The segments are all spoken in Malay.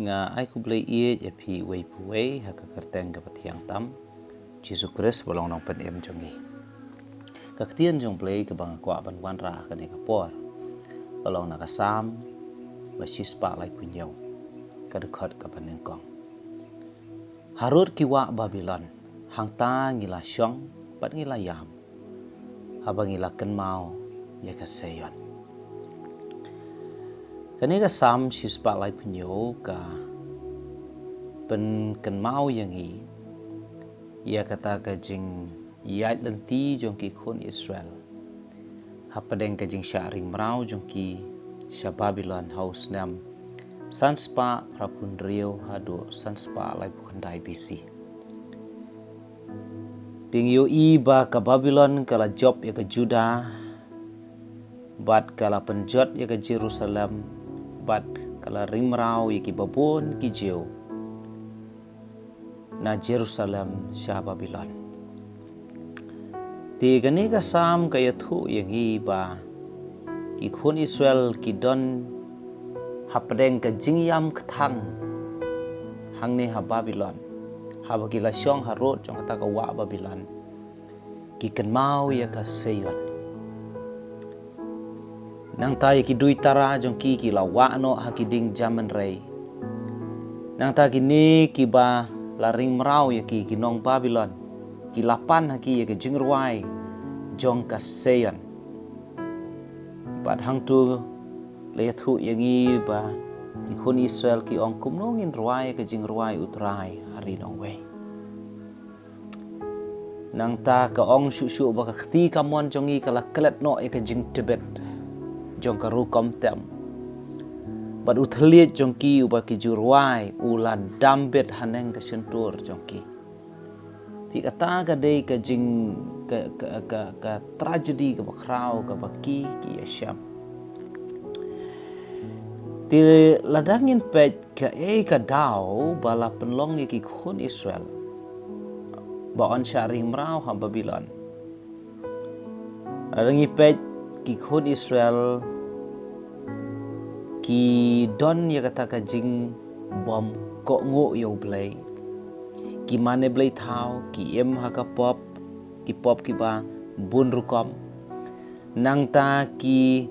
nga ai ku blai ie ya phi wei pu wei ha ka kerteng ka pathiang tam Jesus Christ bolong nong pen em jongi ka ktien jong blai ka bang kwa ban wan ra ka ne ka por bolong na ka sam ba sis pa lai pu nyau ka de khot ka pan kong harut ki wa Babylon hang ta ngila syong pat ngila yam habang ngila ken mau ya ka seyon kani ka sam sis pa lai pu nyau ka pen ken mau yang i ia kata ka jing yat lenti jong ki khun Israel hapadeng ka jing syaring mrau jong ki sya Babylon house nam sanspa prapun rio hadu sanspa lai pukandai BC ting yo iba ka Babylon kala job ya ka Juda bat kala penjot ya ka Jerusalem bat kala rimrau ya ki babon ki jeu na Jerusalem sya Babylon ti gani ka sam ka yathu yang iba ki khun Israel ki don hapadeng ka jingyam kthang hangne ha Babylon habagila syong harot jong kata ka wa Babylon ki kenmau ya ka seyon nang ta ki dui tara jong ki lawa no ha ki ding zaman rei nang ta ki ni ki ba la ring mrau ya ki nong Babylon ki lapan ha ki ya ki jingruai jong ka seyon bat hang tu le thu yang i ba ki khun Israel ki ong kum nong in ruai ka jing ruai utrai hari nong we nang ta ka ong shu shu ba ka khti ka mon jong i kala klet no e ka jing Tibet jong ka ru kom tem bat uthliet jong ki ba ki jurwai ula dambet haneng ka sentur jong ki pi kata ka dei ka jing ka tragedy ka bakrau ka baki ki asyam ti ladangin pet ka ka dau bala penlong ki khun Israel ba on syari mrau ha Babylon adangi pet ki khun Israel ki don ya kata ka jing bom ko ngo yo blai ki mane blai thau ki em ha ka pop ki ba bun rukom nang ta ki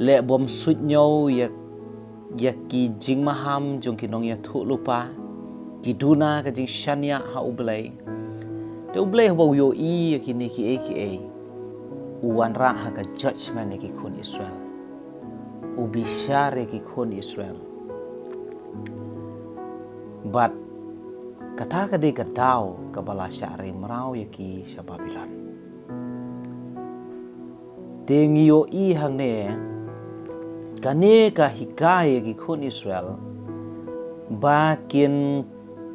le bom sut nyau ya ki jing maham jong ki nong ya thu lupa ki duna ka jing shania ha ublai de ublai ho yo i ki ni ki e uwan ra ha ka judgment ki khun Israel ubishare ki khun Israel but kata ka de ka dau ka bala syare mrau ya ki sya Babylon ting yo i hang ne kane ka hikaya ki khun Israel bakin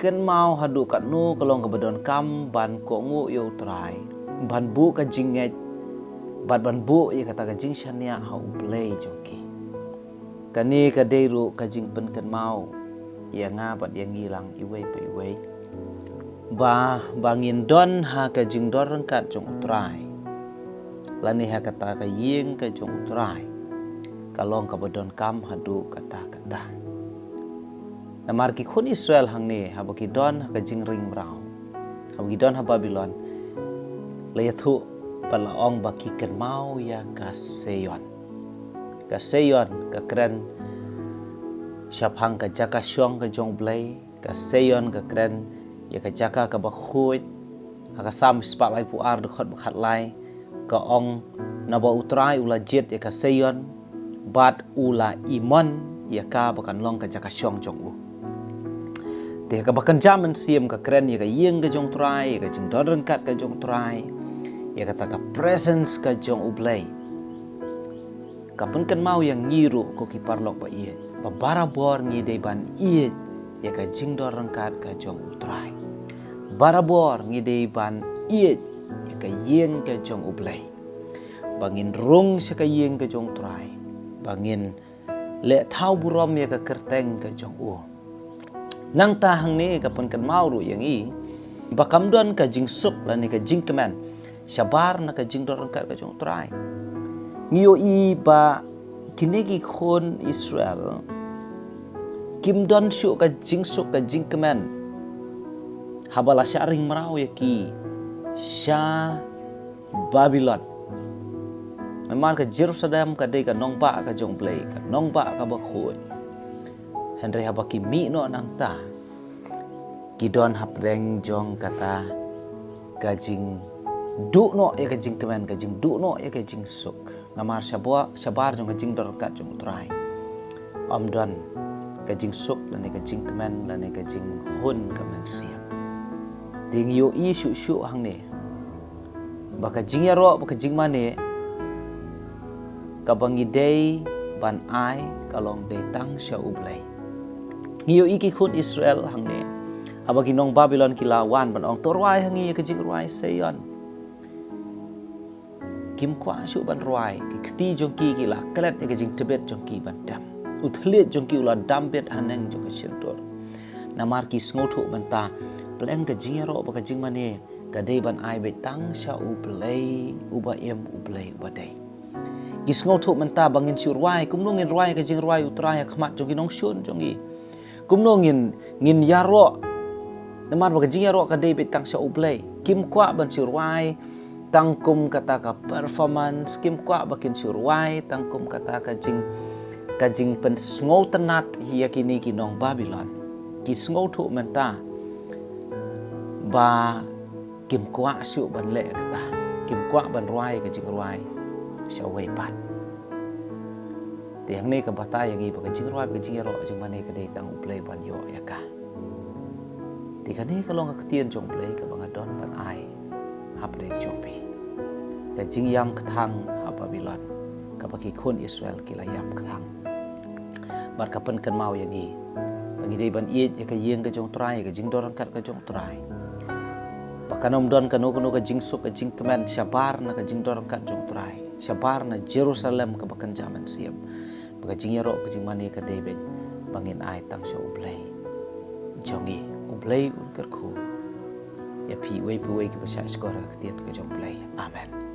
ken mau hadu kat nu kalong ka badon kam ban ko ngu yo trai ban bu ka jinget ban bu ya kata ka jing shania ha ublei joki kane ka deiru ka jing pen ken mau ya nga bat yang ngilang iwei pe iwei ba bangin don ha ka jing dor rangkat jong utrai lani ha kata ka ying ka jong utrai kalong ka badon kam hadu kata namar ki khun Israel hang ne habaki don ka jing ring mrau habaki don ha Babylon layathu palaong baki ken mau ya ka seyon ka kren syapang ka jaka syong ka jong blai ka seyon ka kren ya ka jaka ka bakhuit ka sam spa lai pu ar de khot bakhat lai ka ong na ba utrai ula jet ya ka seyon bat ula imon ya ka bakan long ka jaka syong jong u te ka bakan jaman siem ka kren ya ka yeng ka jong trai ya ka jing dodren kat ka jong trai ya kata ka presence ka jong ublai ka pen kan mau yang ngiru ko ki parlok ba iet ba barabor ngi de ban iet ya ka jing dodren kat ka jong utrai barabor ngi de ban iet ya ka yeng ka jong ublai bangin rung sa ka yeng ka jong trai bangin le thau burom ya ka kerteng ka jong u nang ta hang ni ka pen kan mau ru yang i bakam don ka jing suk la ni ka jing keman syabar na ka jing dor ka jong trai ngiyo i ba kinegi khon Israel Kim don syu ka jing suk ka jing kemen. Habala syaring merau ya ki. Sya Babylon. Memang ke Jerusalem ka dei ka nong ba ka jong play ka nong ba ka bakhoy. Henry habaki mi no nang ta. Kidon hapreng jong kata kajing du no ya kajing kemen kajing du no ya kajing suk. Namar syabar jong kajing dor kat jong trai. Om don kajing suk lane kajing kemen lane kajing hun kemen siam. Ting yo i syu hang ne. Baka jing ya ro baka jing mane. Kabangi day ban ai kalong day tang sya ublay. Ngiyo iki khun Israel hang ne. Habagi nong Babylon kilawan ban ong torwai hangi ka jing ruai seyon. Kim kwa syu ban ruai ki khti jong ki kila klet ka jing tebet jong ki ban dam. Uthliet jong ki ula dam bet haneng jong ka shintor. Namar ki sngotu ban ta pleng ka jing ro ba ka jing mane ka day ban ai be tang sya ublay uba em ublay uba day. Gisngau thuk menta bangin syur ruai kumno ngin ruai ka jing ruai utrai khmat jong ginong syun jong gi kumno ngin yaro namar ba ka jing yaro ka dei betang sya ublay kim kwa ban syur ruai tangkum kata ka performance kim kwa bakin syur ruai tangkum kata ka jing pen ngau tenat hiya kini kinong Babylon gisngau thuk menta ba kim kwa syu ban le kata kim kwa ban ruai ka jing ruai Syawai pat. Tiang ni kabata yang i pakai jing ruai pakai jing ro jing mane ka dei tang uplay ban yo ya ka. Tika ni kalau ngak tien jong play ka bangadon ban ai hap dei jong pi. Ka jing yam kthang ha Babylon ka baki khun Israel kila yam kthang. Bar ka pen kan mau yang i. Bagi dei ban i ya ka yeng ka jong trai ka jing doran kat ka jong trai. Bakanom don kanu ka jing suk ka jing kemen syabar na ka jing doran kat jong trai. Syabar na Jerusalem ke bakan zaman siam. Baka jing yaro ke jing mani ka David bangin ai tang sya ublay. Jongi ublay un kerku. Ya pi wei ke basya skora ke tiat ke jong play. Amen.